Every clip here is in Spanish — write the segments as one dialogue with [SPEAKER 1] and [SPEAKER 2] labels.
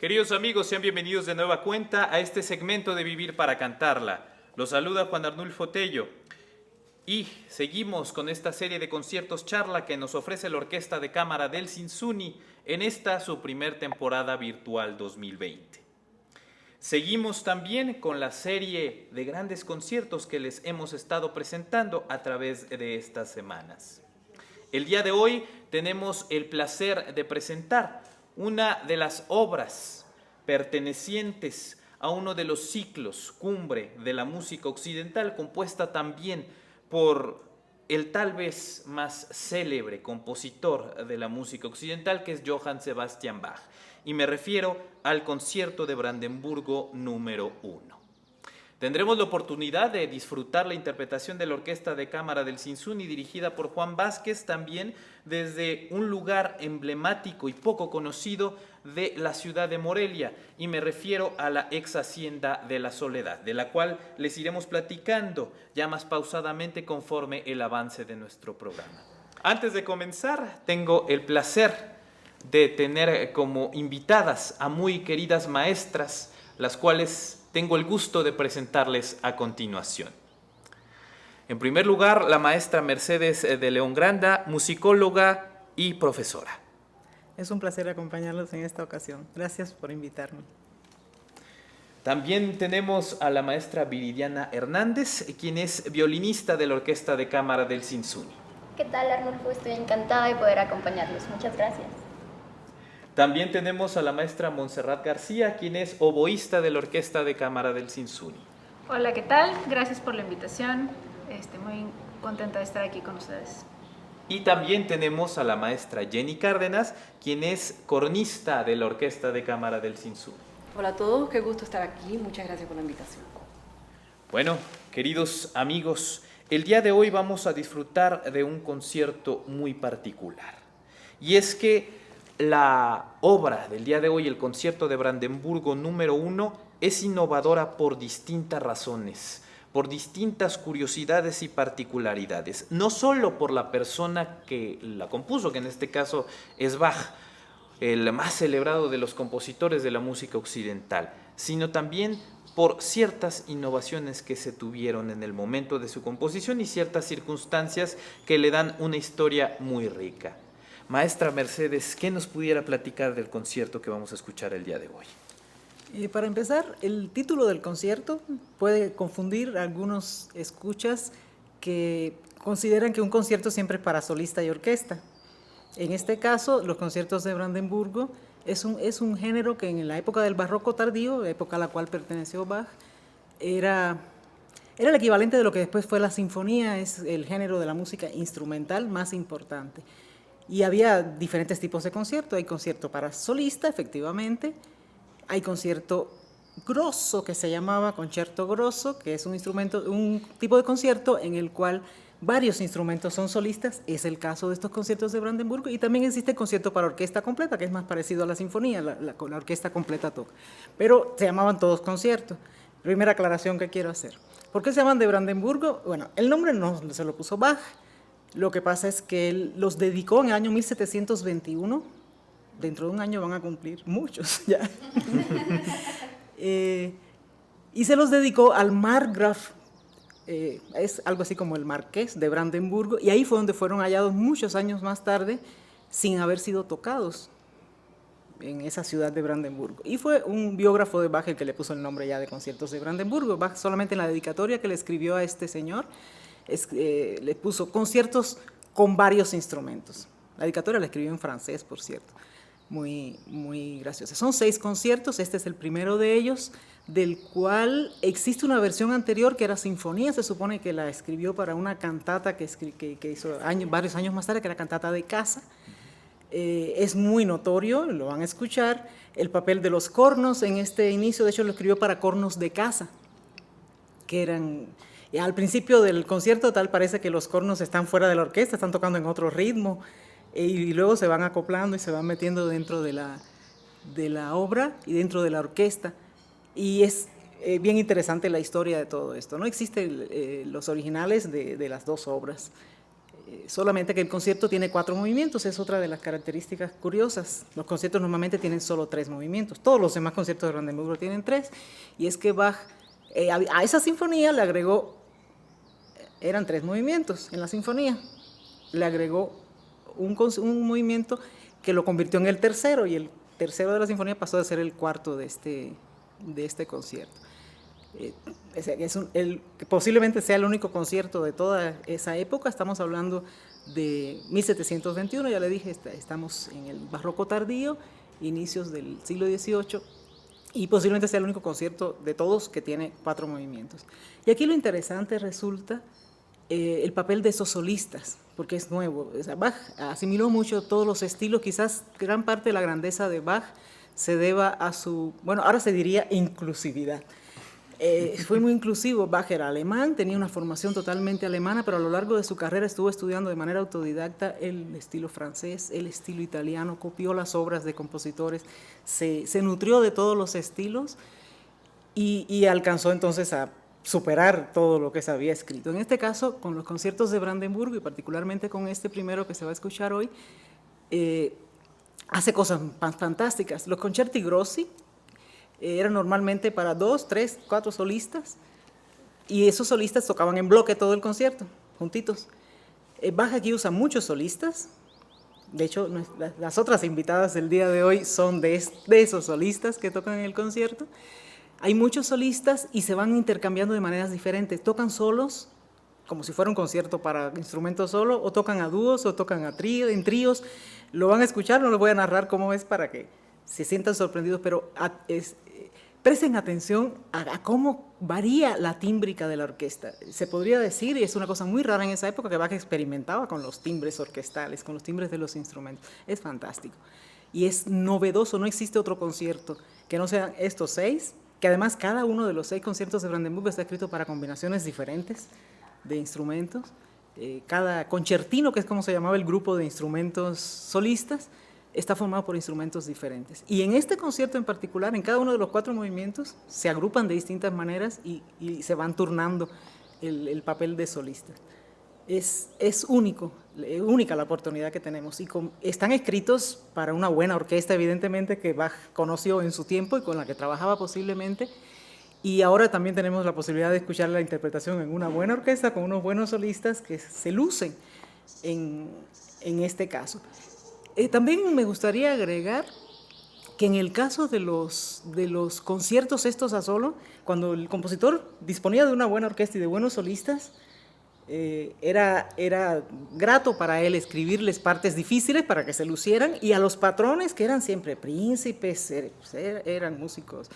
[SPEAKER 1] Queridos amigos, sean bienvenidos de nueva cuenta a este segmento de Vivir para Cantarla. Los saluda Juan Arnulfo Tello y seguimos con esta serie de conciertos charla que nos ofrece la Orquesta de Cámara del Sinsuni en esta su primer temporada virtual 2020. Seguimos también con la serie de grandes conciertos que les hemos estado presentando a través de estas semanas. El día de hoy tenemos el placer de presentar una de las obras pertenecientes a uno de los ciclos cumbre de la música occidental, compuesta también por el tal vez más célebre compositor de la música occidental, que es Johann Sebastian Bach. Y me refiero al Concierto de Brandenburgo número 1. Tendremos la oportunidad de disfrutar la interpretación de la Orquesta de Cámara del Sinsuni, dirigida por Juan Vázquez, también desde un lugar emblemático y poco conocido de la ciudad de Morelia, y me refiero a la ex Hacienda de la Soledad, de la cual les iremos platicando ya más pausadamente conforme el avance de nuestro programa. Antes de comenzar, tengo el placer de tener como invitadas a muy queridas maestras, las cuales tengo el gusto de presentarles a continuación. En primer lugar, la maestra Mercedes de León Granda, musicóloga y profesora.
[SPEAKER 2] Es un placer acompañarlos en esta ocasión. Gracias por invitarme.
[SPEAKER 1] También tenemos a la maestra Viridiana Hernández, quien es violinista de la Orquesta de Cámara del Sinsuni.
[SPEAKER 3] ¿Qué tal, Arnulfo? Estoy encantada de poder acompañarlos. Muchas gracias.
[SPEAKER 1] También tenemos a la maestra Montserrat García, quien es oboísta de la Orquesta de Cámara del Sinsuni.
[SPEAKER 4] Hola, ¿qué tal? Gracias por la invitación. Muy contenta de estar aquí con ustedes.
[SPEAKER 1] Y también tenemos a la maestra Jenny Cárdenas, quien es cornista de la Orquesta de Cámara del Sinsuni.
[SPEAKER 5] Hola a todos, qué gusto estar aquí. Muchas gracias por la invitación.
[SPEAKER 1] Bueno, queridos amigos, el día de hoy vamos a disfrutar de un concierto muy particular. Y es que la obra del día de hoy, el Concierto de Brandenburgo número 1, es innovadora por distintas razones, por distintas curiosidades y particularidades. No solo por la persona que la compuso, que en este caso es Bach, el más celebrado de los compositores de la música occidental, sino también por ciertas innovaciones que se tuvieron en el momento de su composición y ciertas circunstancias que le dan una historia muy rica. Maestra Mercedes, ¿qué nos pudiera platicar del concierto que vamos a escuchar el día de hoy?
[SPEAKER 2] Para empezar, el título del concierto puede confundir a algunos escuchas que consideran que un concierto siempre es para solista y orquesta. En este caso, los conciertos de Brandenburgo es un género que en la época del barroco tardío, la época a la cual perteneció Bach, era el equivalente de lo que después fue la sinfonía, es el género de la música instrumental más importante. Y había diferentes tipos de concierto. Hay concierto para solista, efectivamente. Hay concierto grosso, que se llamaba concierto grosso, que es un tipo de concierto en el cual varios instrumentos son solistas. Es el caso de estos conciertos de Brandenburgo. Y también existe concierto para orquesta completa, que es más parecido a la sinfonía, la orquesta completa toca. Pero se llamaban todos conciertos. Primera aclaración que quiero hacer. ¿Por qué se llaman de Brandenburgo? Bueno, el nombre no se lo puso Bach. Lo que pasa es que él los dedicó en el año 1721. Dentro de un año van a cumplir muchos ya. Y se los dedicó al Markgraf, es algo así como el marqués de Brandenburgo, y ahí fue donde fueron hallados muchos años más tarde sin haber sido tocados en esa ciudad de Brandenburgo. Y fue un biógrafo de Bach el que le puso el nombre ya de Conciertos de Brandenburgo. Bach solamente en la dedicatoria que le escribió a este señor le puso conciertos con varios instrumentos. La dedicatoria la escribió en francés, por cierto. Muy, muy graciosa. Son 6 conciertos, este es el primero de ellos, del cual existe una versión anterior que era sinfonía, se supone que la escribió para una cantata que hizo varios años más tarde, que era cantata de casa. Es muy notorio, lo van a escuchar, el papel de los cornos en este inicio, de hecho lo escribió para cornos de casa, que eran... Al principio del concierto tal parece que los cornos están fuera de la orquesta, están tocando en otro ritmo, y luego se van acoplando y se van metiendo dentro de la obra y dentro de la orquesta. Y es bien interesante la historia de todo esto, ¿no? Existen los originales de las dos obras. Solamente que el concierto tiene 4 movimientos, es otra de las características curiosas. Los conciertos normalmente tienen solo 3 movimientos, todos los demás conciertos de Brandenburgo tienen 3, y es que Bach a esa sinfonía le agregó, eran 3 movimientos en la sinfonía, le agregó un movimiento que lo convirtió en el tercero, y el tercero de la sinfonía pasó a ser el cuarto de este concierto. Posiblemente sea el único concierto de toda esa época. Estamos hablando de 1721, ya le dije, estamos en el barroco tardío, inicios del siglo XVIII, y posiblemente sea el único concierto de todos que tiene 4 movimientos. Y aquí lo interesante resulta el papel de esos solistas, porque es nuevo. O sea, Bach asimiló mucho todos los estilos, quizás gran parte de la grandeza de Bach se deba a su, bueno, ahora se diría inclusividad. Fue muy inclusivo. Bach era alemán, tenía una formación totalmente alemana, pero a lo largo de su carrera estuvo estudiando de manera autodidacta el estilo francés, el estilo italiano, copió las obras de compositores, se nutrió de todos los estilos y alcanzó entonces a superar todo lo que se había escrito. En este caso, con los conciertos de Brandenburgo y particularmente con este primero que se va a escuchar hoy, hace cosas fantásticas. Los concerti grossi eran normalmente para 2, 3, 4 solistas, y esos solistas tocaban en bloque todo el concierto, juntitos. Bach aquí usa muchos solistas. De hecho, las otras invitadas del día de hoy son de esos solistas que tocan en el concierto. Hay muchos solistas y se van intercambiando de maneras diferentes. Tocan solos, como si fuera un concierto para instrumento solo, o tocan a dúos, o tocan en tríos. Lo van a escuchar, no les voy a narrar cómo es para que se sientan sorprendidos, pero presten atención a cómo varía la tímbrica de la orquesta. Se podría decir, y es una cosa muy rara en esa época, que Bach experimentaba con los timbres orquestales, con los timbres de los instrumentos. Es fantástico. Y es novedoso, no existe otro concierto que no sean estos 6, que además cada uno de los 6 conciertos de Brandenburgo está escrito para combinaciones diferentes de instrumentos. Cada concertino, que es como se llamaba el grupo de instrumentos solistas, está formado por instrumentos diferentes. Y en este concierto en particular, en cada uno de los 4 movimientos, se agrupan de distintas maneras y se van turnando el papel de solistas. Es única la oportunidad que tenemos. Y están escritos para una buena orquesta, evidentemente, que Bach conoció en su tiempo y con la que trabajaba posiblemente. Y ahora también tenemos la posibilidad de escuchar la interpretación en una buena orquesta, con unos buenos solistas que se lucen en este caso. También me gustaría agregar que en el caso de los conciertos estos a solo, cuando el compositor disponía de una buena orquesta y de buenos solistas, era grato para él escribirles partes difíciles para que se lucieran, y a los patrones, que eran siempre príncipes, eran músicos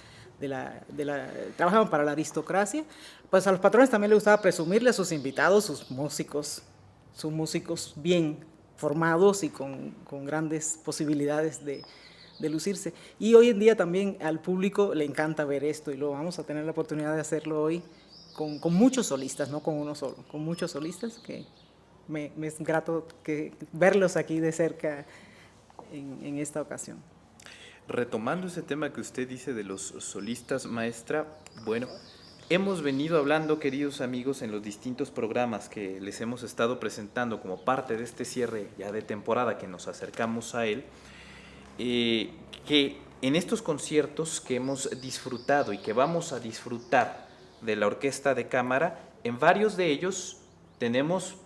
[SPEAKER 2] trabajaban para la aristocracia, pues a los patrones también les gustaba presumirle a sus invitados sus músicos bien formados y con grandes posibilidades de lucirse. Y hoy en día también al público le encanta ver esto, y lo vamos a tener la oportunidad de hacerlo hoy con muchos solistas, no con uno solo, con muchos solistas, que me es grato verlos aquí de cerca en esta ocasión.
[SPEAKER 1] Retomando ese tema que usted dice de los solistas, maestra, bueno, hemos venido hablando, queridos amigos, en los distintos programas que les hemos estado presentando como parte de este cierre ya de temporada que nos acercamos a él, que en estos conciertos que hemos disfrutado y que vamos a disfrutar de la orquesta de cámara, en varios de ellos tenemos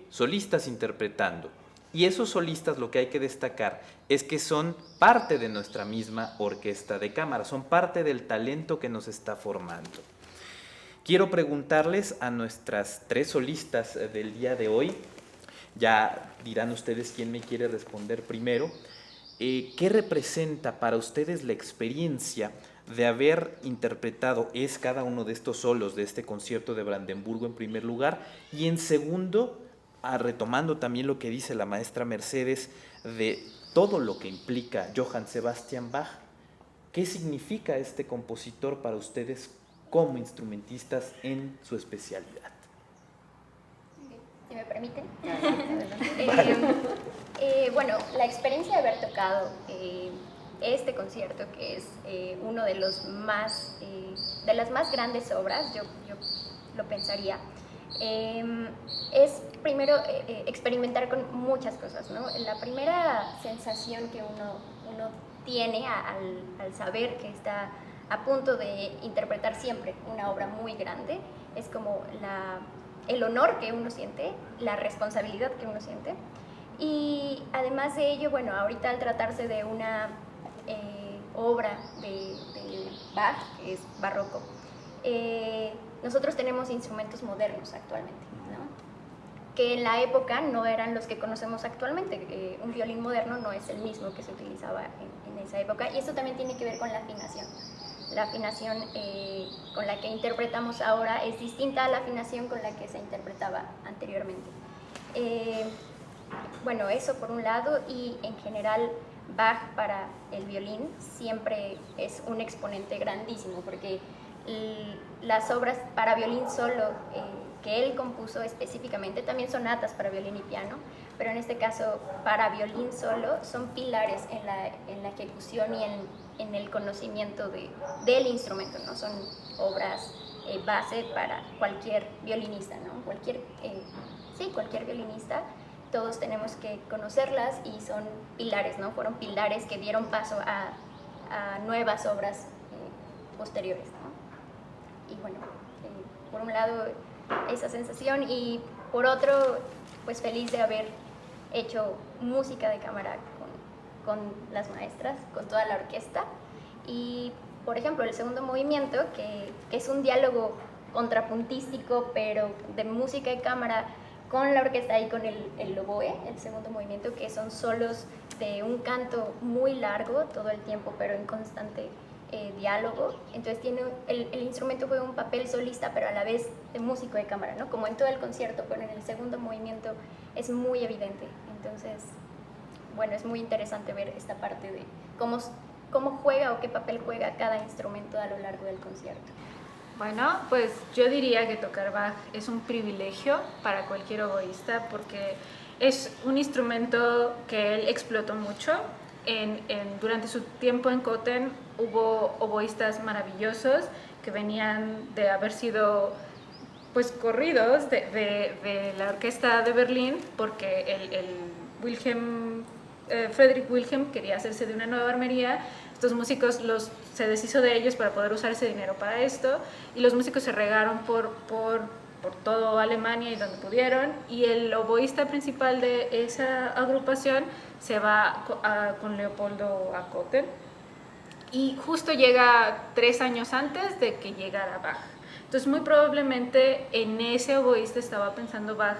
[SPEAKER 1] solistas interpretando. Y esos solistas, lo que hay que destacar es que son parte de nuestra misma orquesta de cámara, son parte del talento que nos está formando. Quiero preguntarles a nuestras 3 solistas del día de hoy, ya dirán ustedes quién me quiere responder primero, ¿qué representa para ustedes la experiencia de haber interpretado cada uno de estos solos de este concierto de Brandenburgo en primer lugar, y en segundo, retomando también lo que dice la maestra Mercedes de todo lo que implica Johann Sebastian Bach? ¿Qué significa este compositor para ustedes como instrumentistas en su especialidad?
[SPEAKER 3] Si me permiten. Bueno, la experiencia de haber tocado este concierto, que es uno de las más grandes obras, yo lo pensaría, Es primero experimentar con muchas cosas, ¿no? La primera sensación que uno tiene al saber que está a punto de interpretar siempre una obra muy grande es como el honor que uno siente, la responsabilidad que uno siente. Y además de ello, bueno, ahorita al tratarse de una obra de Bach, que es barroco, nosotros tenemos instrumentos modernos actualmente, ¿no? Que en la época no eran los que conocemos actualmente. Un violín moderno no es el mismo que se utilizaba en esa época, y eso también tiene que ver con la afinación. La afinación con la que interpretamos ahora es distinta a la afinación con la que se interpretaba anteriormente. Bueno, eso por un lado, y en general Bach para el violín siempre es un exponente grandísimo, porque las obras para violín solo que él compuso específicamente, también sonatas para violín y piano, pero en este caso para violín solo, son pilares en la ejecución y en el conocimiento del instrumento, ¿no? Son obras base para cualquier violinista, ¿no? Cualquier violinista, todos tenemos que conocerlas, y son pilares, ¿no? Fueron pilares que dieron paso a nuevas obras posteriores, ¿no? Y bueno, por un lado esa sensación, y por otro, pues feliz de haber hecho música de cámara con las maestras, con toda la orquesta. Y por ejemplo el segundo movimiento, que es un diálogo contrapuntístico pero de música de cámara con la orquesta y con el oboe, el segundo movimiento, que son solos de un canto muy largo todo el tiempo pero en constante diálogo. Entonces el instrumento juega un papel solista pero a la vez de músico de cámara, ¿no? Como en todo el concierto, pero en el segundo movimiento es muy evidente. Entonces, bueno, es muy interesante ver esta parte de cómo juega o qué papel juega cada instrumento a lo largo del concierto.
[SPEAKER 4] Bueno, pues yo diría que tocar Bach es un privilegio para cualquier oboísta, porque es un instrumento que él explotó mucho. Durante su tiempo en Köthen hubo oboístas maravillosos que venían de haber sido pues corridos de la orquesta de Berlín, porque Friedrich Wilhelm quería hacerse de una nueva armería. Estos músicos se deshizo de ellos para poder usar ese dinero para esto, y los músicos se regaron por todo Alemania y donde pudieron, y el oboísta principal de esa agrupación se va con Leopoldo a Köthen, y justo llega 3 años antes de que llegara Bach. Entonces muy probablemente en ese oboísta estaba pensando Bach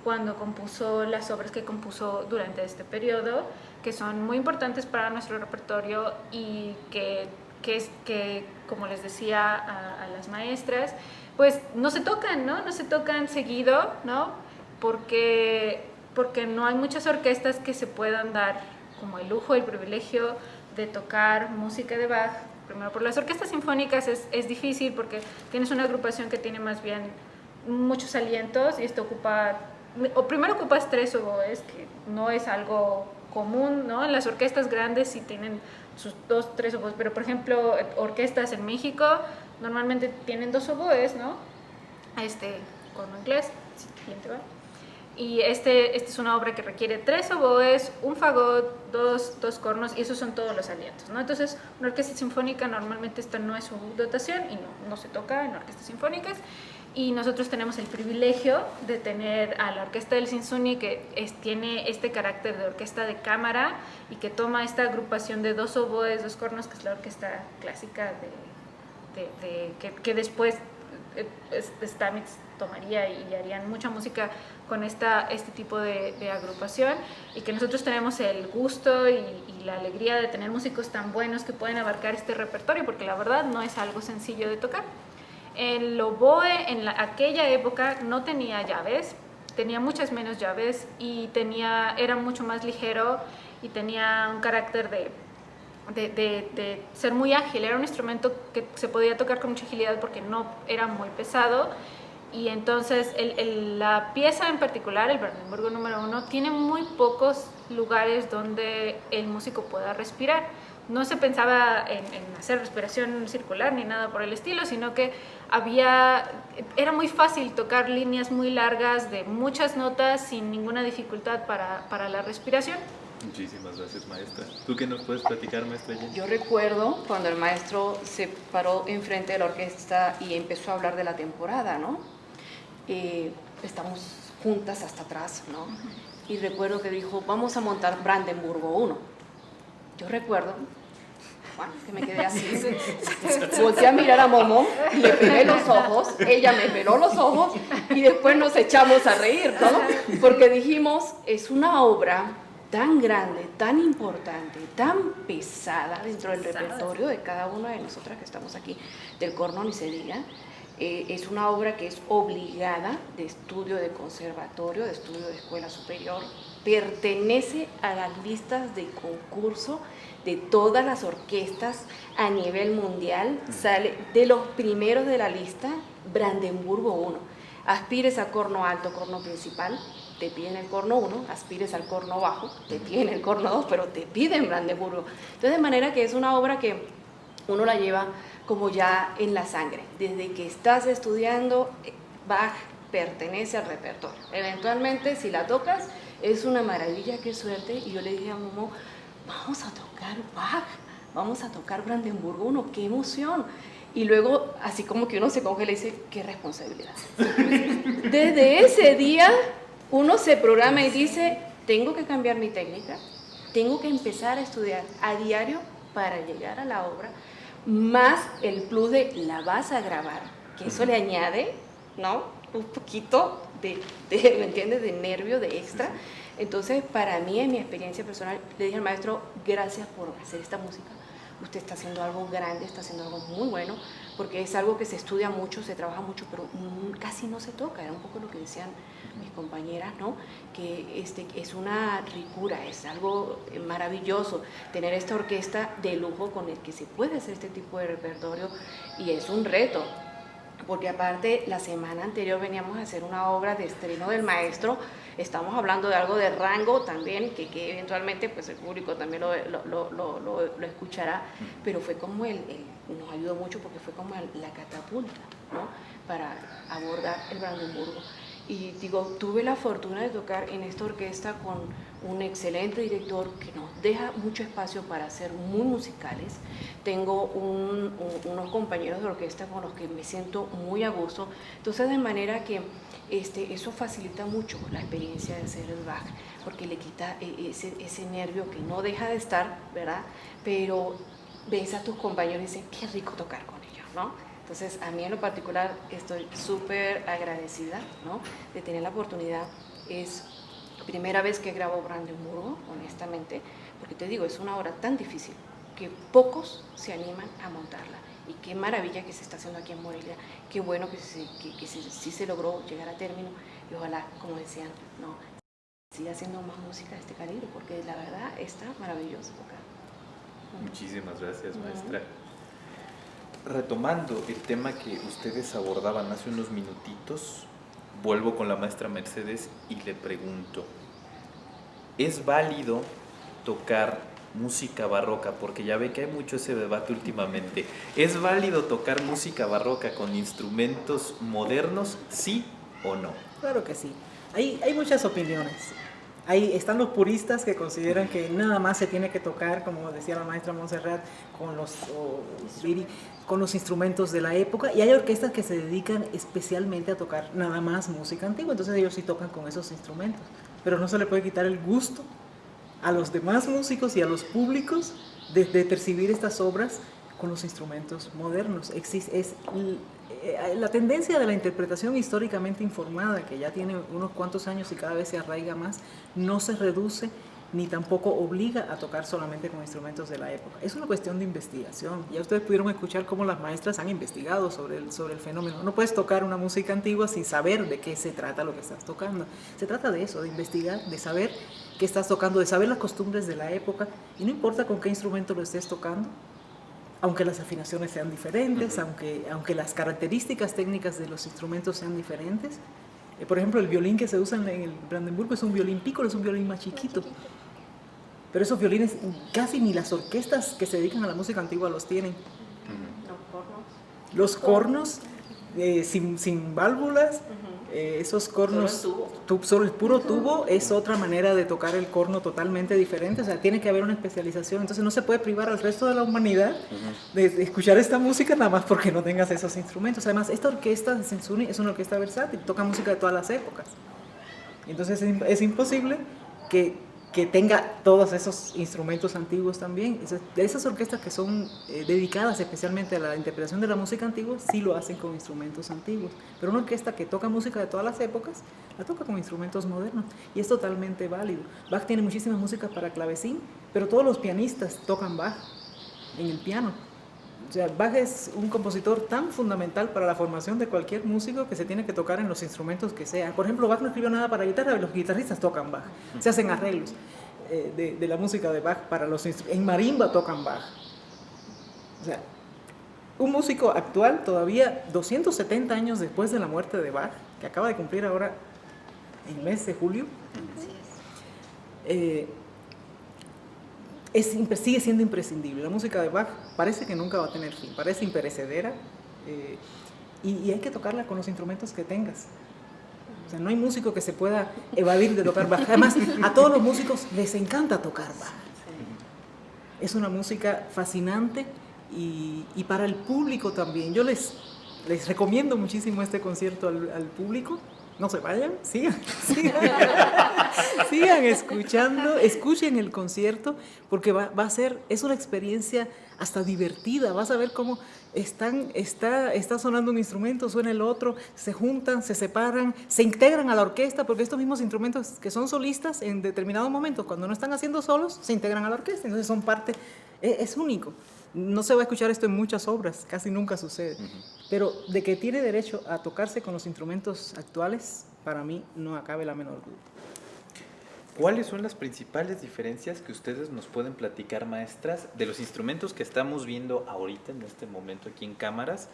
[SPEAKER 4] cuando compuso las obras que compuso durante este periodo, que son muy importantes para nuestro repertorio, y que como les decía a las maestras, pues no se tocan, ¿no? No se tocan seguido, ¿no? Porque no hay muchas orquestas que se puedan dar como el lujo, el privilegio de tocar música de Bach. Primero, por las orquestas sinfónicas es difícil, porque tienes una agrupación que tiene más bien muchos alientos, y esto primero ocupas 3 oboes, que no es algo común, ¿no? En las orquestas grandes sí tienen sus 2, 3 oboes, pero por ejemplo orquestas en México normalmente tienen 2 oboes, ¿no? Corno inglés, siguiente va. Y este es una obra que requiere 3 oboes, un fagot, 2 cornos, y esos son todos los alientos, ¿no? Entonces una orquesta sinfónica normalmente esta no es su dotación, y no se toca en orquestas sinfónicas. Y nosotros tenemos el privilegio de tener a la Orquesta del Sinsuni, que tiene este carácter de orquesta de cámara, y que toma esta agrupación de 2 oboes, 2 cornos, que es la orquesta clásica que después Stamitz tomaría, y harían mucha música con este tipo de agrupación, y que nosotros tenemos el gusto y la alegría de tener músicos tan buenos que pueden abarcar este repertorio, porque la verdad no es algo sencillo de tocar. El oboe en aquella época no tenía llaves, tenía muchas menos llaves, y era mucho más ligero, y tenía un carácter de ser muy ágil. Era un instrumento que se podía tocar con mucha agilidad porque no era muy pesado. Y entonces la pieza en particular, el Brandenburgo número 1, tiene muy pocos lugares donde el músico pueda respirar. no se pensaba en hacer respiración circular ni nada por el estilo, sino que era muy fácil tocar líneas muy largas de muchas notas sin ninguna dificultad para la respiración.
[SPEAKER 1] Muchísimas gracias, maestra. ¿Tú qué nos puedes platicar, maestra Jenny?
[SPEAKER 5] Yo recuerdo cuando el maestro se paró enfrente de la orquesta y empezó a hablar de la temporada, ¿no? Estamos juntas hasta atrás, ¿no? Y recuerdo que dijo, vamos a montar Brandenburgo 1. Yo recuerdo, bueno, que me quedé así, volteé a mirar a Momo, le pegué los ojos, ella me peló los ojos y después nos echamos a reír, ¿no? Porque dijimos, es una obra tan grande, tan importante, tan pesada dentro del repertorio de cada una de nosotras que estamos aquí, del corno ni se diga. Es una obra que es obligada de estudio de conservatorio, de estudio de escuela superior, pertenece a las listas de concurso de todas las orquestas a nivel mundial, sale de los primeros de la lista, Brandenburgo 1. Aspires a corno alto, corno principal, te piden el corno 1, aspires al corno bajo, te piden el corno 2, pero te piden Brandenburgo. Entonces, de manera que es una obra que uno la lleva como ya en la sangre. Desde que estás estudiando, Bach pertenece al repertorio. Eventualmente, si la tocas, es una maravilla, qué suerte. Y yo le dije a Momo, vamos a tocar Bach, vamos a tocar Brandenburgo 1, qué emoción. Y luego, así como que uno se congela y dice, qué responsabilidad. Desde ese día, uno se programa y dice, tengo que cambiar mi técnica, tengo que empezar a estudiar a diario para llegar a la obra, más el plus de la vas a grabar, que eso le añade, ¿no? Un poquito ¿me entiendes? De nervio, de extra. Entonces, para mí, en mi experiencia personal, le dije al maestro, gracias por hacer esta música. Usted está haciendo algo grande, está haciendo algo muy bueno, porque es algo que se estudia mucho, se trabaja mucho, pero casi no se toca. Era un poco lo que decían mis compañeras, ¿no? Que es una ricura, es algo maravilloso tener esta orquesta de lujo con el que se puede hacer este tipo de repertorio, y es un reto. Porque aparte, la semana anterior veníamos a hacer una obra de estreno del maestro, estamos hablando de algo de rango también, que eventualmente pues el público también lo escuchará, pero fue como nos ayudó mucho porque fue como la catapulta, ¿no? Para abordar el Brandenburgo. Y digo, tuve la fortuna de tocar en esta orquesta con un excelente director que nos deja mucho espacio para ser muy musicales. Tengo unos compañeros de orquesta con los que me siento muy a gusto. Entonces, de manera que eso facilita mucho la experiencia de hacer el Bach, porque le quita ese nervio que no deja de estar, ¿verdad? Pero ves a tus compañeros y dices, qué rico tocar con ellos, ¿no? Entonces, a mí en lo particular estoy súper agradecida, ¿no? De tener la oportunidad. Es primera vez que grabo Brandenburgo, honestamente, porque te digo, es una obra tan difícil que pocos se animan a montarla. Y qué maravilla que se está haciendo aquí en Morelia, qué bueno que sí se logró llegar a término, y ojalá, como decían, ¿no? Siga haciendo más música de este calibre, porque la verdad está maravilloso tocar.
[SPEAKER 1] Muchísimas gracias, maestra. Retomando el tema que ustedes abordaban hace unos minutitos, vuelvo con la maestra Mercedes y le pregunto, ¿es válido tocar música barroca? Porque ya ve que hay mucho ese debate últimamente. ¿Es válido tocar música barroca con instrumentos modernos, sí o no?
[SPEAKER 2] Claro que sí. Hay muchas opiniones. Ahí están los puristas que consideran que nada más se tiene que tocar, como decía la maestra Montserrat, con los instrumentos de la época, y hay orquestas que se dedican especialmente a tocar nada más música antigua, entonces ellos sí tocan con esos instrumentos, pero no se le puede quitar el gusto a los demás músicos y a los públicos de percibir estas obras con los instrumentos modernos. La tendencia de la interpretación históricamente informada, que ya tiene unos cuantos años y cada vez se arraiga más, no se reduce ni tampoco obliga a tocar solamente con instrumentos de la época. Es una cuestión de investigación. Ya ustedes pudieron escuchar cómo las maestras han investigado sobre el fenómeno. No puedes tocar una música antigua sin saber de qué se trata lo que estás tocando. Se trata de eso, de investigar, de saber qué estás tocando, de saber las costumbres de la época, y no importa con qué instrumento lo estés tocando, aunque las afinaciones sean diferentes, aunque las características técnicas de los instrumentos sean diferentes. Por ejemplo, el violín que se usa en el Brandenburgo es un violín piccolo, es un violín más chiquito. pero esos violines casi ni las orquestas que se dedican a la música antigua los tienen. Los cornos sin válvulas, esos cornos, solo el puro tubo es otra manera de tocar el corno totalmente diferente, o sea, tiene que haber una especialización, entonces no se puede privar al resto de la humanidad de escuchar esta música nada más porque no tengas esos instrumentos. Además, esta orquesta de Sensuni es una orquesta versátil, toca música de todas las épocas, entonces es imposible que tenga todos esos instrumentos antiguos también. De esas orquestas que son dedicadas especialmente a la interpretación de la música antigua, sí lo hacen con instrumentos antiguos. Pero una orquesta que toca música de todas las épocas, la toca con instrumentos modernos. Y es totalmente válido. Bach tiene muchísimas músicas para clavecín, pero todos los pianistas tocan Bach en el piano. O sea, Bach es un compositor tan fundamental para la formación de cualquier músico que se tiene que tocar en los instrumentos que sea. Por ejemplo, Bach no escribió nada para guitarra, los guitarristas tocan Bach. Se hacen arreglos de la música de Bach para los instrumentos. En marimba tocan Bach. O sea, un músico actual, todavía 270 años después de la muerte de Bach, que acaba de cumplir ahora en el mes de julio, sigue siendo imprescindible. La música de Bach parece que nunca va a tener fin, parece imperecedera, y hay que tocarla con los instrumentos que tengas. O sea, no hay músico que se pueda evadir de tocar Bach. Además, a todos los músicos les encanta tocar Bach. Es una música fascinante y para el público también. Yo les recomiendo muchísimo este concierto al público. No se vayan, sigan escuchando, escuchen el concierto, porque va a ser, es una experiencia hasta divertida. Vas a ver cómo está sonando un instrumento, suena el otro, se juntan, se separan, se integran a la orquesta, porque estos mismos instrumentos que son solistas en determinados momentos, cuando no están haciendo solos, se integran a la orquesta, entonces son parte, es único. No se va a escuchar esto en muchas obras, casi nunca sucede. Pero de que tiene derecho a tocarse con los instrumentos actuales, para mí no cabe la menor duda.
[SPEAKER 1] ¿Cuáles son las principales diferencias que ustedes nos pueden platicar, maestras, de los instrumentos que estamos viendo ahorita, en este momento aquí en cámaras,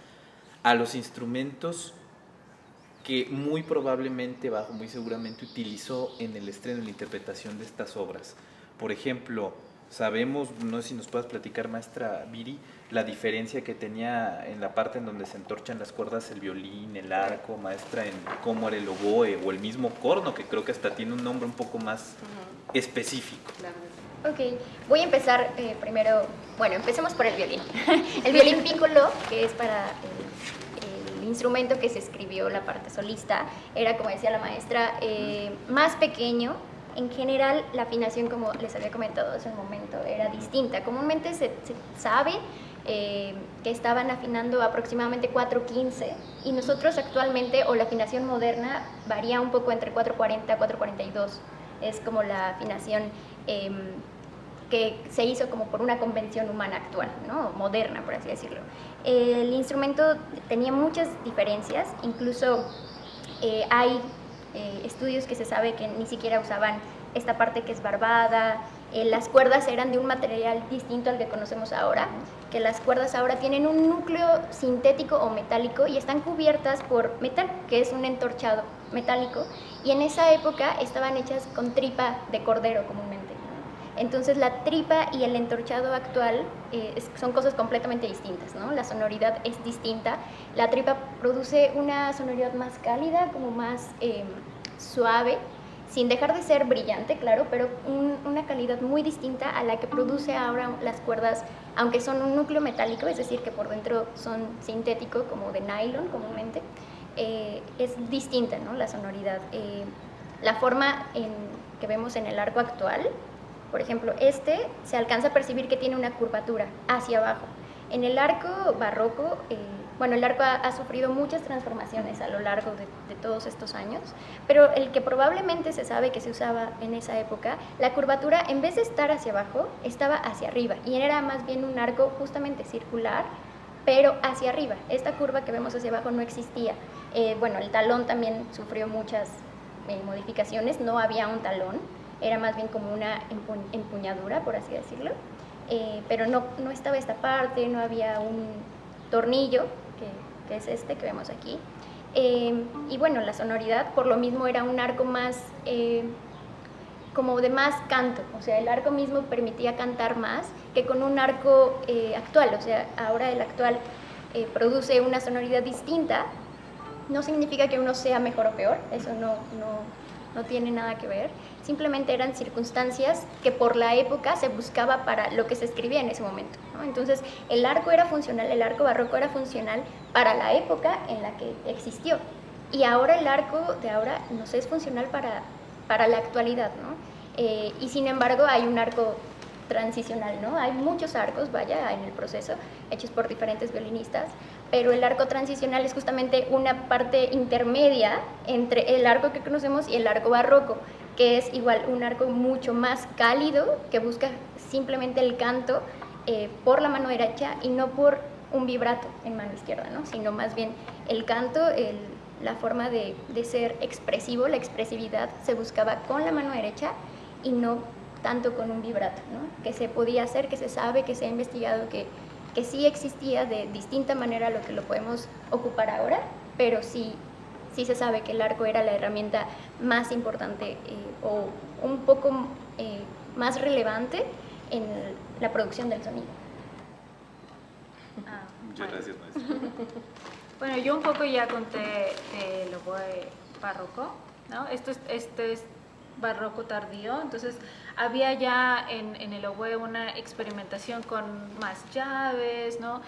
[SPEAKER 1] a los instrumentos que muy probablemente, muy seguramente utilizó en el estreno y la interpretación de estas obras? Por ejemplo, sabemos, no sé si nos puedas platicar, maestra Viri, la diferencia que tenía en la parte en donde se entorchan las cuerdas el violín, el arco, maestra, en cómo era el oboe o el mismo corno, que creo que hasta tiene un nombre un poco más específico.
[SPEAKER 3] Ok, voy a empezar primero, bueno, empecemos por el violín. El violín piccolo, que es para el instrumento que se escribió la parte solista, era, como decía la maestra, más pequeño. En general, la afinación, como les había comentado hace un momento, era distinta. Comúnmente se sabe que estaban afinando aproximadamente 4/15 y nosotros actualmente, o la afinación moderna, varía un poco entre 4/40 a 4/42. Es como la afinación que se hizo como por una convención humana actual, ¿no? Moderna, por así decirlo. El instrumento tenía muchas diferencias, incluso hay estudios que se sabe que ni siquiera usaban esta parte que es barbada, las cuerdas eran de un material distinto al que conocemos ahora, que las cuerdas ahora tienen un núcleo sintético o metálico y están cubiertas por metal, que es un entorchado metálico, y en esa época estaban hechas con tripa de cordero comúnmente. Entonces la tripa y el entorchado actual son cosas completamente distintas, ¿no? La sonoridad es distinta. La tripa produce una sonoridad más cálida, como más suave, sin dejar de ser brillante, claro, pero una calidad muy distinta a la que produce ahora las cuerdas, aunque son un núcleo metálico, es decir, que por dentro son sintético, como de nylon comúnmente. Es distinta, ¿no? La sonoridad. La forma que vemos en el arco actual, por ejemplo, se alcanza a percibir que tiene una curvatura hacia abajo. En el arco barroco, el arco ha sufrido muchas transformaciones a lo largo de todos estos años, pero el que probablemente se sabe que se usaba en esa época, la curvatura, en vez de estar hacia abajo, estaba hacia arriba, y era más bien un arco justamente circular, pero hacia arriba. Esta curva que vemos hacia abajo no existía. El talón también sufrió muchas modificaciones, no había un talón, era más bien como una empuñadura, por así decirlo, pero no estaba esta parte, no había un tornillo, que es este que vemos aquí, y la sonoridad por lo mismo era un arco más como de más canto, o sea, el arco mismo permitía cantar más que con un arco actual, o sea, ahora el actual produce una sonoridad distinta. No significa que uno sea mejor o peor, eso no tiene nada que ver, simplemente eran circunstancias que por la época se buscaba para lo que se escribía en ese momento, ¿no? Entonces el arco era funcional, el arco barroco era funcional para la época en la que existió, y ahora el arco de ahora no sé, es funcional para la actualidad, ¿no? Y sin embargo hay un arco transicional, ¿no? Hay muchos arcos, vaya, en el proceso, hechos por diferentes violinistas, pero el arco transicional es justamente una parte intermedia entre el arco que conocemos y el arco barroco, que es igual un arco mucho más cálido, que busca simplemente el canto por la mano derecha y no por un vibrato en mano izquierda, ¿no? Sino más bien el canto, la forma de ser expresivo, la expresividad se buscaba con la mano derecha y no tanto con un vibrato, ¿no? Que se podía hacer, que se sabe, que se ha investigado, que sí existía de distinta manera a lo que lo podemos ocupar ahora, pero sí se sabe que el arco era la herramienta más importante o un poco más relevante en la producción del sonido.
[SPEAKER 1] Muchas gracias, maestra.
[SPEAKER 4] Bueno, yo un poco ya conté el oboe barroco, ¿no? Esto es barroco tardío, entonces había ya en el oboe una experimentación con más llaves, ¿no?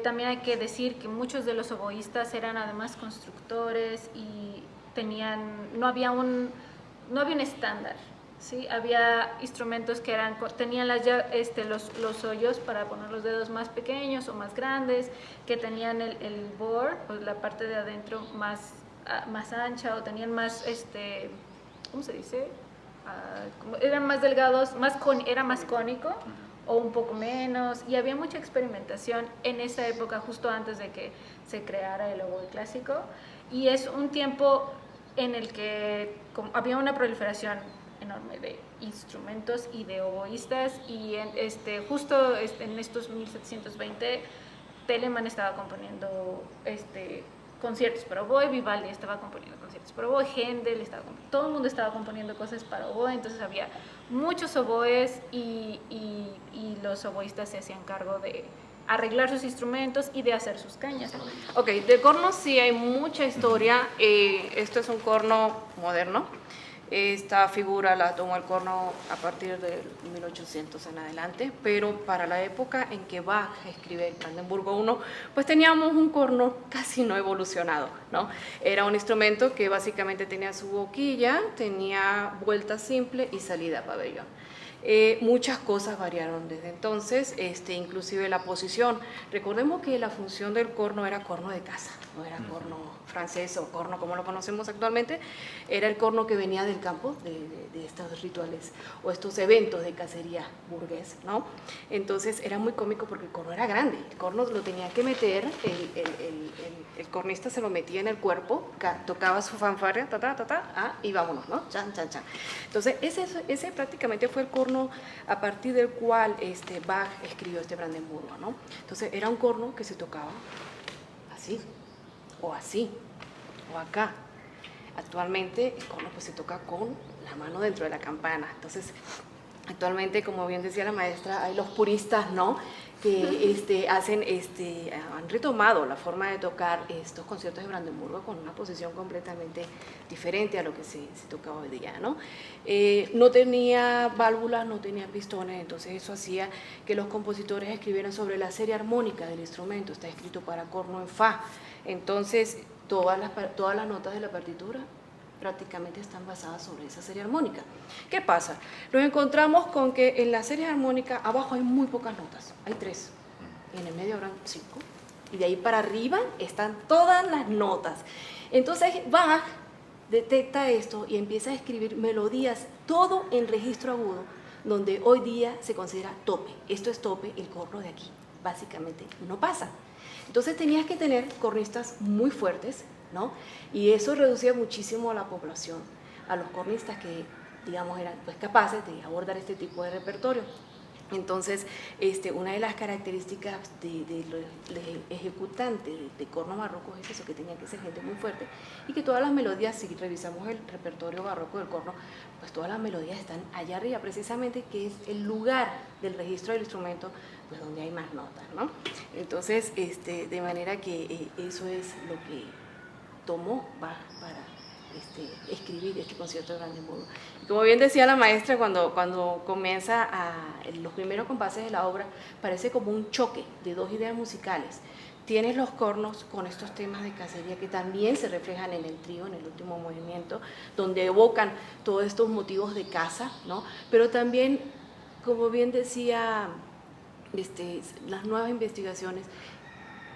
[SPEAKER 4] También hay que decir que muchos de los oboístas eran además constructores y no había un estándar, ¿sí? Había instrumentos que tenían los hoyos para poner los dedos más pequeños o más grandes, que tenían el bore, pues la parte de adentro más ancha, o tenían más, ¿cómo se dice? Eran más delgados, era más cónico o un poco menos, y había mucha experimentación en esa época, justo antes de que se creara el oboe clásico, y es un tiempo en el que había una proliferación enorme de instrumentos y de oboístas, y justo en estos 1720 Telemann estaba componiendo conciertos para oboe, Vivaldi estaba componiendo conciertos para oboe, Händel todo el mundo estaba componiendo cosas para oboe, entonces había muchos oboes y los oboístas se hacían cargo de arreglar sus instrumentos y de hacer sus cañas.
[SPEAKER 5] Ok, de cornos sí hay mucha historia. Esto es un corno moderno. Esta figura la tomó el corno a partir de 1800 en adelante, pero para la época en que Bach escribe el Brandenburgo I, pues teníamos un corno casi no evolucionado, ¿no? Era un instrumento que básicamente tenía su boquilla, tenía vuelta simple y salida a pabellón. Muchas cosas variaron desde entonces, inclusive la posición. Recordemos que la función del corno era corno de caza, no era corno francés o corno como lo conocemos actualmente, era el corno que venía del campo de estos rituales o estos eventos de cacería burgués, ¿no? Entonces era muy cómico porque el corno era grande, el corno lo tenía que meter, el cornista se lo metía en el cuerpo, tocaba su fanfarria, y vámonos, ¿no? Chan, chan, chan. Entonces ese prácticamente fue el corno a partir del cual Bach escribió este Brandenburgo, ¿no? Entonces era un corno que se tocaba así, o así, o acá. Actualmente el corno pues se toca con la mano dentro de la campana. Entonces actualmente, como bien decía la maestra, hay los puristas, ¿no?, que han retomado la forma de tocar estos conciertos de Brandenburgo con una posición completamente diferente a lo que se toca hoy día, ¿no? No tenía válvulas, no tenía pistones, entonces eso hacía que los compositores escribieran sobre la serie armónica del instrumento. Está escrito para corno en fa, entonces todas las notas de la partitura prácticamente están basadas sobre esa serie armónica. ¿Qué pasa? Nos encontramos con que en la serie armónica abajo hay muy pocas notas, hay 3, y en el medio habrán 5, y de ahí para arriba están todas las notas. Entonces Bach detecta esto y empieza a escribir melodías, todo en registro agudo, donde hoy día se considera tope. Esto es tope, el corno de aquí, básicamente no pasa. Entonces tenías que tener cornistas muy fuertes, ¿no? Y eso reducía muchísimo a la población, a los cornistas que, digamos, eran pues capaces de abordar este tipo de repertorio. Entonces, una de las características de los ejecutantes de corno barroco es eso, que tenía que ser gente muy fuerte y que todas las melodías, si revisamos el repertorio barroco del corno, pues todas las melodías están allá arriba, precisamente que es el lugar del registro del instrumento, pues donde hay más notas, ¿no? Entonces, de manera que eso es lo que tomó Bach para escribir este concierto de Brandenburgo. Y como bien decía la maestra, cuando comienza los primeros compases de la obra, parece como un choque de dos ideas musicales. Tienes los cornos con estos temas de cacería que también se reflejan en el trío, en el último movimiento, donde evocan todos estos motivos de caza, ¿no? Pero también, como bien decía las nuevas investigaciones,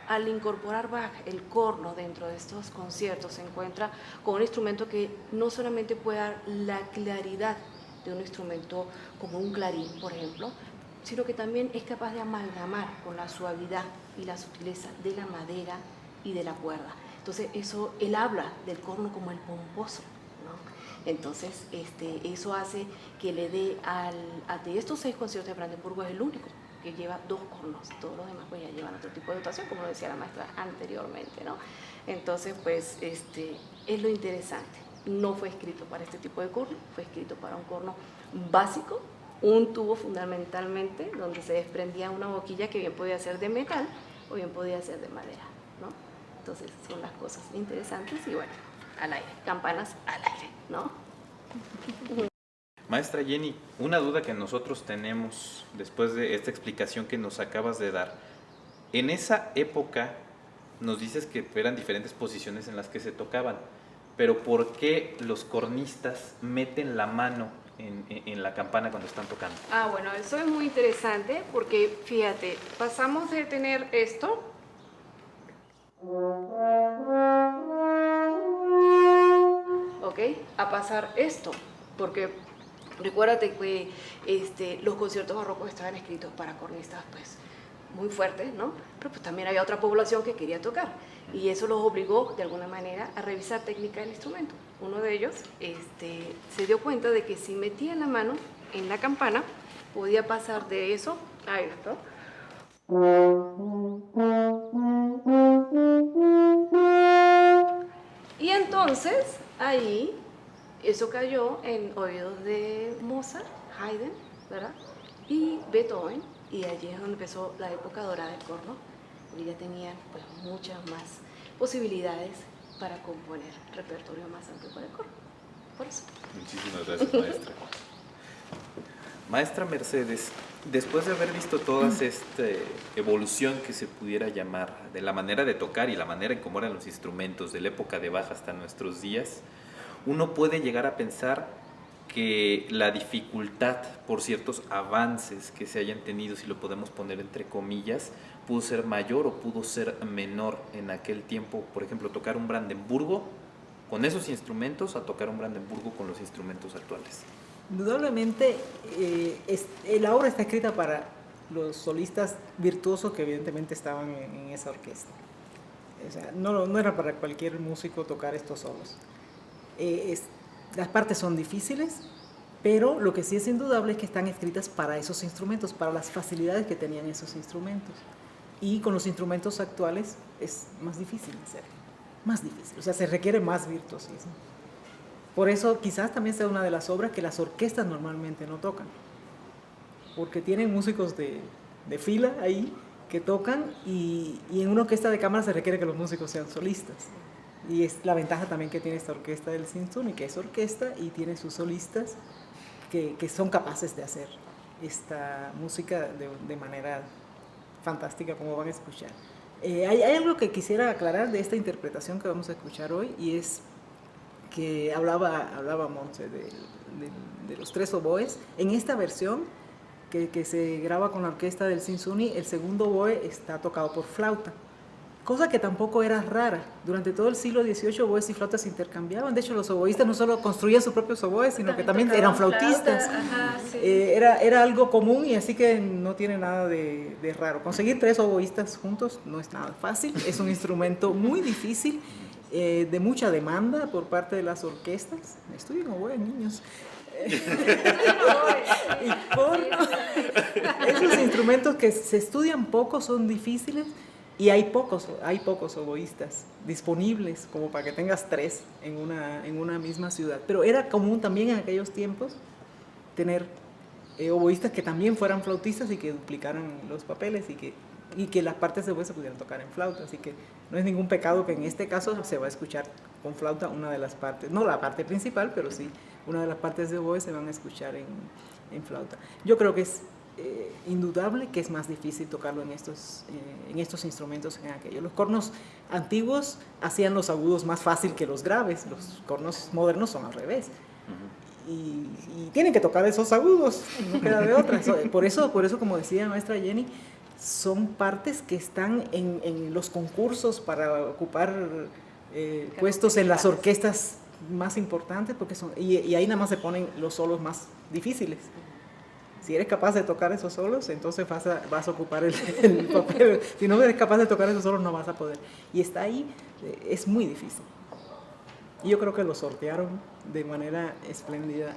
[SPEAKER 5] al incorporar Bach el corno dentro de estos conciertos, se encuentra con un instrumento que no solamente puede dar la claridad de un instrumento como un clarín, por ejemplo, sino que también es capaz de amalgamar con la suavidad y la sutileza de la madera y de la cuerda. Entonces, él habla del corno como el pomposo, ¿no? Entonces, eso hace que le dé de estos 6 conciertos de Brandenburgo, es el único que lleva 2 cornos, todos los demás pues ya llevan otro tipo de dotación, como decía la maestra anteriormente, ¿no? Entonces, pues, es lo interesante. No fue escrito para este tipo de corno, fue escrito para un corno básico, un tubo fundamentalmente, donde se desprendía una boquilla que bien podía ser de metal o bien podía ser de madera, ¿no? Entonces, son las cosas interesantes y bueno, al aire, campanas al aire, ¿no?
[SPEAKER 1] Maestra Jenny, una duda que nosotros tenemos después de esta explicación que nos acabas de dar. En esa época nos dices que eran diferentes posiciones en las que se tocaban, pero ¿por qué los cornistas meten la mano en la campana cuando están tocando?
[SPEAKER 5] Bueno, eso es muy interesante porque, fíjate, pasamos de tener esto a pasar esto, porque recuérdate que los conciertos barrocos estaban escritos para cornistas pues muy fuertes, ¿no? Pero pues también había otra población que quería tocar y eso los obligó de alguna manera a revisar técnica del instrumento. Uno de ellos se dio cuenta de que si metía la mano en la campana podía pasar de eso a esto. Y entonces ahí eso cayó en oídos de Mozart, Haydn, ¿verdad? Y Beethoven, y allí es donde empezó la época dorada del corno, porque ya tenían pues muchas más posibilidades para componer repertorio más amplio para el corno. Por eso.
[SPEAKER 1] Muchísimas gracias, maestra. Maestra Mercedes, después de haber visto toda esta evolución que se pudiera llamar de la manera de tocar y la manera en cómo eran los instrumentos de la época de Bach hasta nuestros días, uno puede llegar a pensar que la dificultad por ciertos avances que se hayan tenido, si lo podemos poner entre comillas, pudo ser mayor o pudo ser menor en aquel tiempo. Por ejemplo, tocar un Brandenburgo con esos instrumentos a tocar un Brandenburgo con los instrumentos actuales.
[SPEAKER 2] Indudablemente, la obra está escrita para los solistas virtuosos que evidentemente estaban en esa orquesta. O sea, no era para cualquier músico tocar estos solos. Las partes son difíciles, pero lo que sí es indudable es que están escritas para esos instrumentos, para las facilidades que tenían esos instrumentos. Y con los instrumentos actuales es más difícil hacerlo, más difícil, o sea, se requiere más virtuosismo. Por eso quizás también sea una de las obras que las orquestas normalmente no tocan, porque tienen músicos de fila ahí que tocan y en una orquesta de cámara se requiere que los músicos sean solistas. Y es la ventaja también que tiene esta orquesta del Sinfónico, que es orquesta y tiene sus solistas que son capaces de hacer esta música de manera fantástica, como van a escuchar. Hay algo que quisiera aclarar de esta interpretación que vamos a escuchar hoy, y es que hablaba Montse de los 3 oboes. En esta versión que se graba con la orquesta del Sinfónico, el segundo oboe está tocado por flauta, cosa que tampoco era rara. Durante todo el siglo XVIII oboes y flautas se intercambiaban. De hecho, los oboístas no solo construían sus propios oboes, sino que también eran flautistas.
[SPEAKER 4] Ajá, sí.
[SPEAKER 2] Era algo común, y así que no tiene nada de raro. Conseguir 3 oboístas juntos no es nada fácil. Es un instrumento muy difícil, de mucha demanda por parte de las orquestas. Estudien oboe, niños. Y corno. Esos instrumentos que se estudian poco son difíciles y hay pocos oboístas disponibles como para que tengas 3 en una misma ciudad. Pero era común también en aquellos tiempos tener oboístas que también fueran flautistas y que duplicaran los papeles y que las partes de oboe se pudieran tocar en flauta. Así que no es ningún pecado que en este caso se va a escuchar con flauta una de las partes, no la parte principal, pero sí una de las partes de oboe se van a escuchar en flauta. Yo creo que es indudable que es más difícil tocarlo en estos instrumentos que en aquellos. Los cornos antiguos hacían los agudos más fácil que los graves, los cornos modernos son al revés. Y tienen que tocar esos agudos, no queda de otra. Por eso, como decía maestra Jenny, son partes que están en los concursos para ocupar puestos en las orquestas más importantes, porque y ahí nada más se ponen los solos más difíciles. Si eres capaz de tocar esos solos, entonces vas a ocupar el papel. Si no eres capaz de tocar esos solos, no vas a poder. Y está ahí, es muy difícil. Y yo creo que lo sortearon de manera espléndida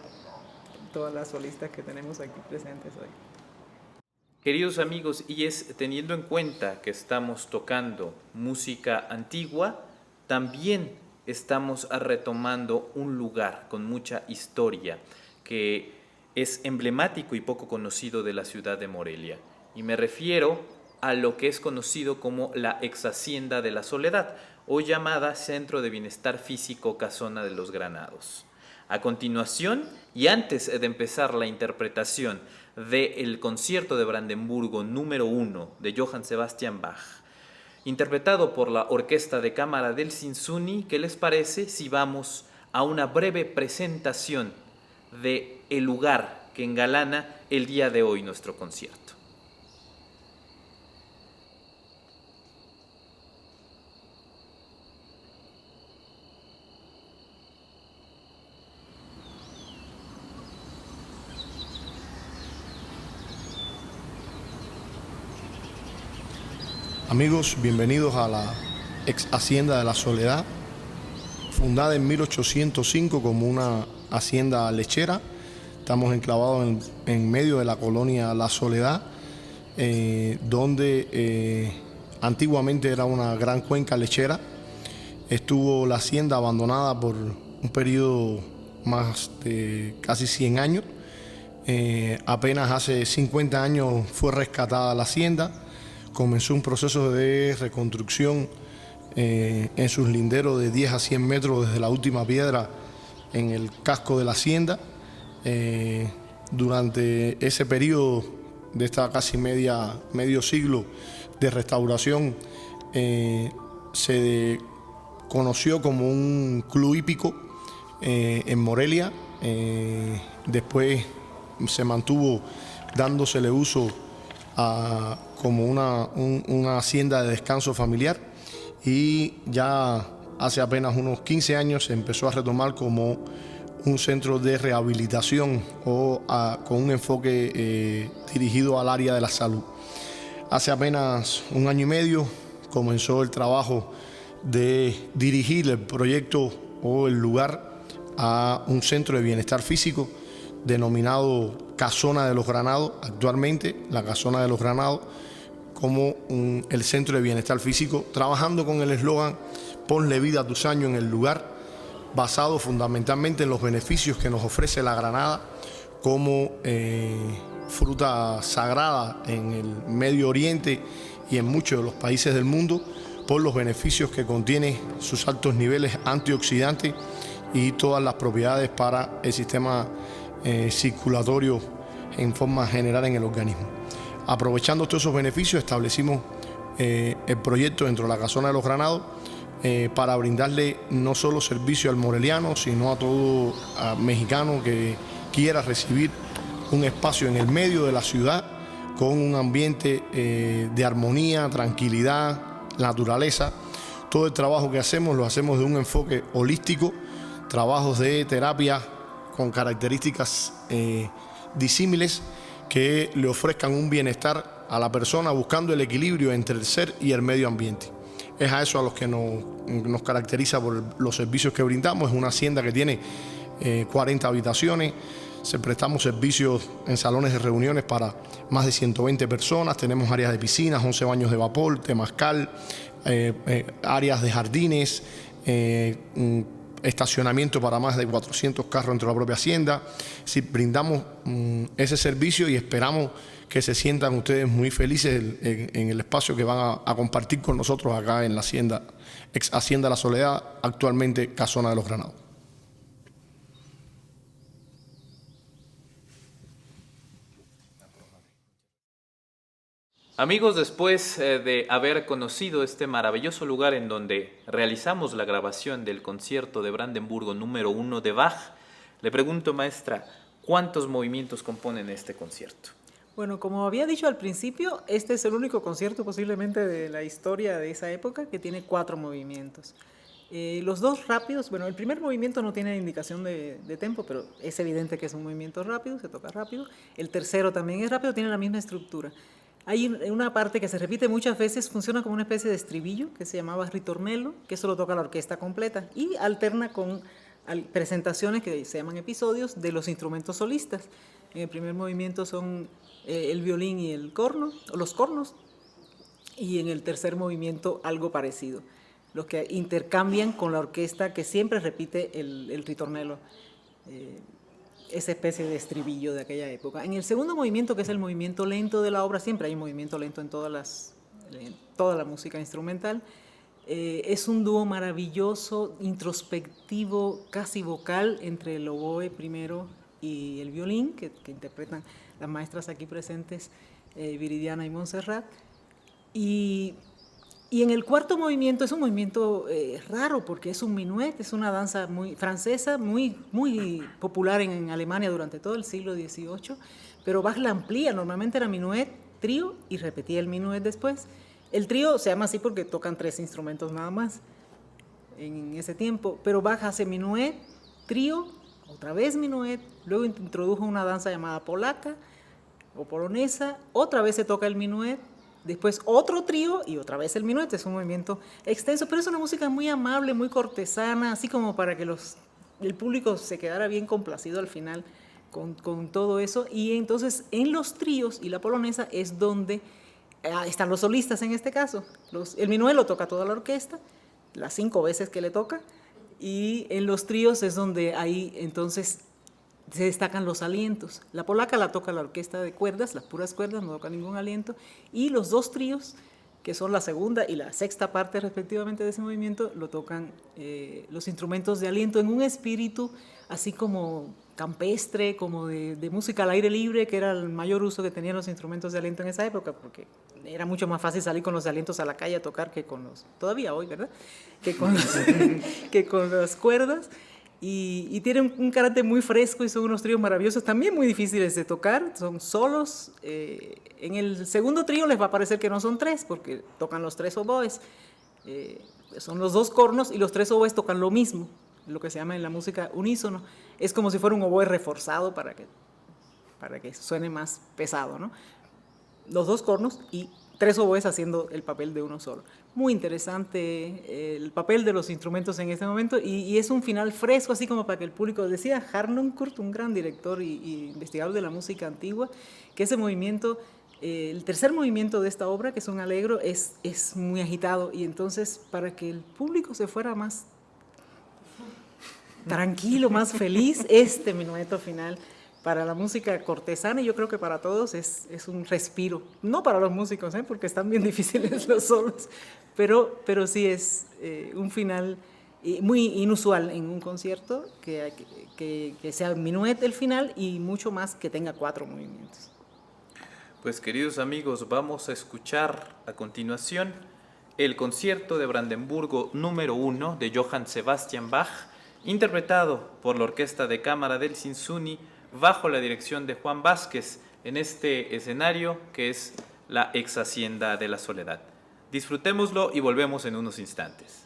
[SPEAKER 2] todas las solistas que tenemos aquí presentes hoy.
[SPEAKER 1] Queridos amigos, y es teniendo en cuenta que estamos tocando música antigua, también estamos retomando un lugar con mucha historia que es emblemático y poco conocido de la ciudad de Morelia. Y me refiero a lo que es conocido como la ex Hacienda de la Soledad, o llamada Centro de Bienestar Físico Casona de los Granados. A continuación, y antes de empezar la interpretación del concierto de Brandenburgo número 1 de Johann Sebastian Bach, interpretado por la Orquesta de Cámara del Sinsuni, ¿qué les parece si vamos a una breve presentación de el lugar que engalana el día de hoy nuestro concierto?
[SPEAKER 6] Amigos, bienvenidos a la ex Hacienda de la Soledad, fundada en 1805 como una hacienda lechera. Estamos enclavados en medio de la colonia La Soledad, donde antiguamente era una gran cuenca lechera. Estuvo la hacienda abandonada por un periodo más de casi 100 años. Apenas hace 50 años fue rescatada la hacienda. Comenzó un proceso de reconstrucción en sus linderos de 10 a 100 metros desde la última piedra en el casco de la hacienda. Durante ese periodo de esta casi medio siglo de restauración, se conoció como un club hípico en Morelia. Después se mantuvo dándosele uso como una hacienda de descanso familiar, y ya hace apenas unos 15 años se empezó a retomar como un centro de rehabilitación con un enfoque dirigido al área de la salud. Hace apenas un año y medio comenzó el trabajo de dirigir el proyecto o el lugar a un centro de bienestar físico denominado Casona de los Granados, actualmente la Casona de los Granados, como el centro de bienestar físico, trabajando con el eslogan "Ponle vida a tus años en el lugar", basado fundamentalmente en los beneficios que nos ofrece la granada como fruta sagrada en el Medio Oriente y en muchos de los países del mundo, por los beneficios que contiene sus altos niveles antioxidantes y todas las propiedades para el sistema circulatorio en forma general en el organismo. Aprovechando todos esos beneficios, establecimos el proyecto dentro de la Casona de los Granados para brindarle no solo servicio al moreliano, sino a todo mexicano que quiera recibir un espacio en el medio de la ciudad con un ambiente de armonía, tranquilidad, naturaleza. Todo el trabajo que hacemos lo hacemos de un enfoque holístico, trabajos de terapia con características disímiles que le ofrezcan un bienestar a la persona, buscando el equilibrio entre el ser y el medio ambiente. Es a eso a los que nos caracteriza por los servicios que brindamos. Es una hacienda que tiene 40 habitaciones, prestamos servicios en salones de reuniones para más de 120 personas. Tenemos áreas de piscinas, 11 baños de vapor, temazcal, áreas de jardines, estacionamiento para más de 400 carros dentro de la propia hacienda. Sí, brindamos ese servicio y esperamos que se sientan ustedes muy felices en el espacio que van a compartir con nosotros acá en la hacienda, ex Hacienda La Soledad, actualmente Casona de los Granados.
[SPEAKER 1] Amigos, después de haber conocido este maravilloso lugar en donde realizamos la grabación del concierto de Brandenburgo número 1 de Bach, le pregunto, maestra, ¿cuántos movimientos componen este concierto?
[SPEAKER 2] Bueno, como había dicho al principio, este es el único concierto posiblemente de la historia de esa época que tiene 4 movimientos. Los dos rápidos, bueno, el primer movimiento no tiene indicación de tempo, pero es evidente que es un movimiento rápido, se toca rápido. El tercero también es rápido, tiene la misma estructura. Hay una parte que se repite muchas veces, funciona como una especie de estribillo que se llamaba ritornello, que eso lo toca la orquesta completa y alterna con presentaciones que se llaman episodios de los instrumentos solistas. En el primer movimiento son el violín y el corno, o los cornos, y en el tercer movimiento algo parecido, los que intercambian con la orquesta que siempre repite el ritornello, esa especie de estribillo de aquella época. En el segundo movimiento, que es el movimiento lento de la obra, siempre hay un movimiento lento en toda la música instrumental, es un dúo maravilloso, introspectivo, casi vocal, entre el oboe primero y el violín, que interpretan las maestras aquí presentes, Viridiana y Montserrat. Y en el cuarto movimiento es un movimiento raro, porque es un minuet, es una danza muy francesa, muy popular en Alemania durante todo el siglo XVIII, pero Bach la amplía. Normalmente era minuet, trío, y repetía el minuet después. El trío se llama así porque tocan 3 instrumentos nada más en ese tiempo, pero Bach hace minuet, trío, otra vez minuet, luego introdujo una danza llamada polaca o polonesa, otra vez se toca el minuet, después otro trío y otra vez el minuet. Es un movimiento extenso, pero es una música muy amable, muy cortesana, así como para que el público se quedara bien complacido al final con todo eso. Y entonces en los tríos y la polonesa es donde están los solistas en este caso. El minuet lo toca toda la orquesta, las 5 veces que le toca, y en los tríos es donde ahí entonces se destacan los alientos. La polaca la toca la orquesta de cuerdas, las puras cuerdas, no toca ningún aliento, y los 2 tríos, que son la segunda y la sexta parte respectivamente de ese movimiento, lo tocan los instrumentos de aliento en un espíritu así como campestre, como de música al aire libre, que era el mayor uso que tenían los instrumentos de aliento en esa época, porque era mucho más fácil salir con los alientos a la calle a tocar que con todavía hoy, ¿verdad? Que con las cuerdas. Y tienen un carácter muy fresco y son unos tríos maravillosos, también muy difíciles de tocar, son solos. En el segundo trío les va a parecer que no son 3, porque tocan los 3 oboes, son los 2 cornos y los 3 oboes tocan lo mismo, lo que se llama en la música unísono. Es como si fuera un oboe reforzado para que suene más pesado, ¿no? Los 2 cornos y 3 oboes haciendo el papel de uno solo. Muy interesante el papel de los instrumentos en este momento, y es un final fresco, así como para que el público, decía Harnoncourt, un gran director y investigador de la música antigua, que ese movimiento, el tercer movimiento de esta obra, que es un allegro, es muy agitado, y entonces para que el público se fuera más tranquilo, más feliz, este minueto final para la música cortesana, y yo creo que para todos es un respiro. No para los músicos, porque están bien difíciles los solos, pero sí es un final muy inusual en un concierto, que sea minuet el final y mucho más que tenga 4 movimientos.
[SPEAKER 1] Pues queridos amigos, vamos a escuchar a continuación el concierto de Brandenburgo número 1 de Johann Sebastian Bach, interpretado por la Orquesta de Cámara del Sinsuni, bajo la dirección de Juan Vázquez, en este escenario que es la ex Hacienda de la Soledad. Disfrutémoslo y volvemos en unos instantes.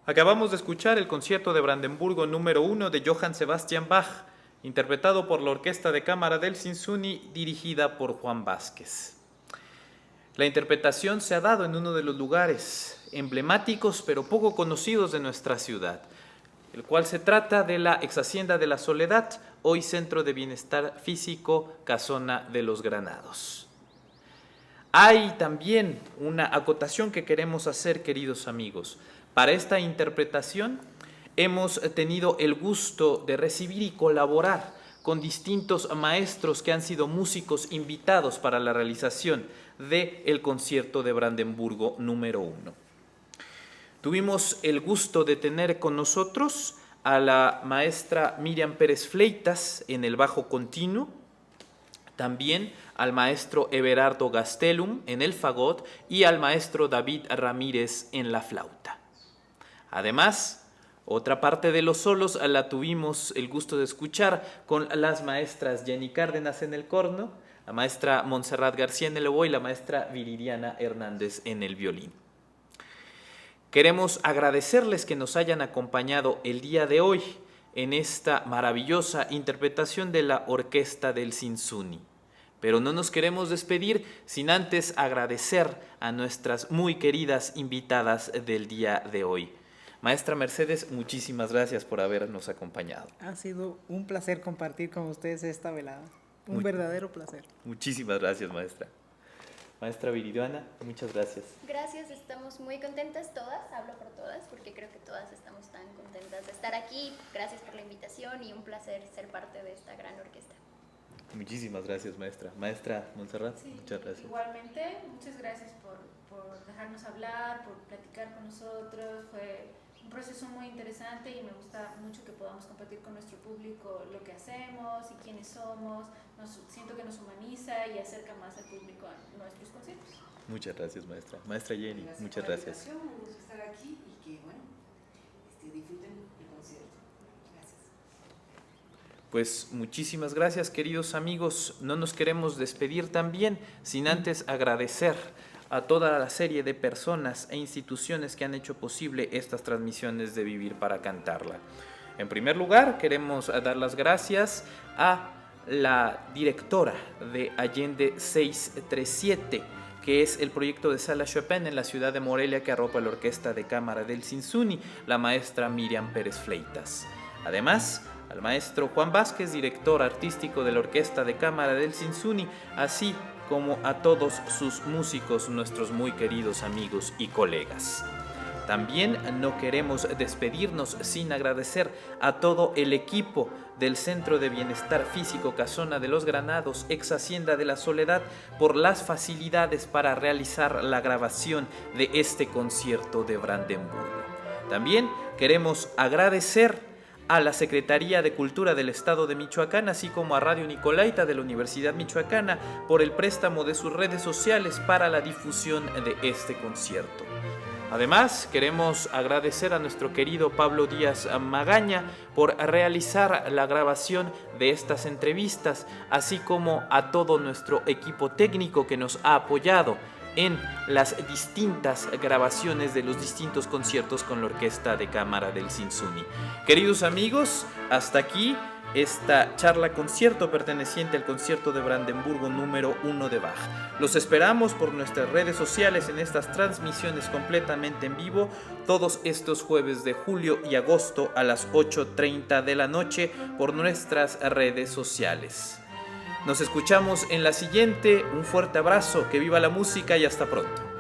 [SPEAKER 1] Acabamos de escuchar el concierto de Brandenburgo número 1 de Johann Sebastian Bach, interpretado por la Orquesta de Cámara del Sinfoni, dirigida por Juan Vázquez. La interpretación se ha dado en uno de los lugares emblemáticos pero poco conocidos de nuestra ciudad, el cual se trata de la ex Hacienda de la Soledad, hoy Centro de Bienestar Físico Casona de los Granados. Hay también una acotación que queremos hacer, queridos amigos. Para esta interpretación hemos tenido el gusto de recibir y colaborar con distintos maestros que han sido músicos invitados para la realización del concierto de Brandenburgo número 1. Tuvimos el gusto de tener con nosotros a la maestra Miriam Pérez Fleitas en el bajo continuo, también al maestro Everardo Gastelum en el fagot y al maestro David Ramírez en la flauta. Además, otra parte de los solos la tuvimos el gusto de escuchar con las maestras Jenny Cárdenas en el corno, la maestra Montserrat García en el oboe y la maestra Viridiana Hernández en el violín. Queremos agradecerles que nos hayan acompañado el día de hoy en esta maravillosa interpretación de la Orquesta del Sinfoni. Pero no nos queremos despedir sin antes agradecer a nuestras muy queridas invitadas del día de hoy. Maestra Mercedes, muchísimas gracias por habernos acompañado.
[SPEAKER 2] Ha sido un placer compartir con ustedes esta velada. Un verdadero placer.
[SPEAKER 1] Muchísimas gracias, maestra. Maestra Viridiana, muchas gracias.
[SPEAKER 3] Gracias, estamos muy contentas todas, hablo por todas porque creo que todas estamos tan contentas de estar aquí. Gracias por la invitación y un placer ser parte de esta gran orquesta.
[SPEAKER 1] Muchísimas gracias, maestra. Maestra Montserrat,
[SPEAKER 4] Sí,
[SPEAKER 1] muchas gracias.
[SPEAKER 4] Igualmente, muchas gracias por dejarnos hablar, por platicar con nosotros. Fue un proceso muy interesante y me gusta mucho que podamos compartir con nuestro público lo que hacemos y quiénes somos. Siento que nos humaniza y acerca más al público a nuestros conciertos.
[SPEAKER 1] Muchas gracias, maestra. Maestra Jenny, muchas gracias.
[SPEAKER 7] Un gusto estar aquí y que, bueno, disfruten el concierto. Gracias.
[SPEAKER 1] Pues muchísimas gracias, queridos amigos. No nos queremos despedir también sin antes agradecer a toda la serie de personas e instituciones que han hecho posible estas transmisiones de Vivir para Cantarla. En primer lugar, queremos dar las gracias a la directora de Allende 637, que es el proyecto de Sala Chopin en la ciudad de Morelia que arropa la Orquesta de Cámara del Sinfoni, la maestra Miriam Pérez Fleitas. Además, al maestro Juan Vázquez, director artístico de la Orquesta de Cámara del Sinfoni, así como a todos sus músicos, nuestros muy queridos amigos y colegas. También no queremos despedirnos sin agradecer a todo el equipo del Centro de Bienestar Físico Casona de los Granados, ex Hacienda de la Soledad, por las facilidades para realizar la grabación de este concierto de Brandenburgo. También queremos agradecer a la Secretaría de Cultura del Estado de Michoacán, así como a Radio Nicolaita de la Universidad Michoacana por el préstamo de sus redes sociales para la difusión de este concierto. Además, queremos agradecer a nuestro querido Pablo Díaz Magaña por realizar la grabación de estas entrevistas, así como a todo nuestro equipo técnico que nos ha apoyado en las distintas grabaciones de los distintos conciertos con la Orquesta de Cámara del Sinfoni. Queridos amigos, hasta aquí esta charla concierto perteneciente al concierto de Brandenburgo número 1 de Bach. Los esperamos por nuestras redes sociales en estas transmisiones completamente en vivo todos estos jueves de julio y agosto a las 8:30 de la noche por nuestras redes sociales. Nos escuchamos en la siguiente. Un fuerte abrazo, que viva la música y hasta pronto.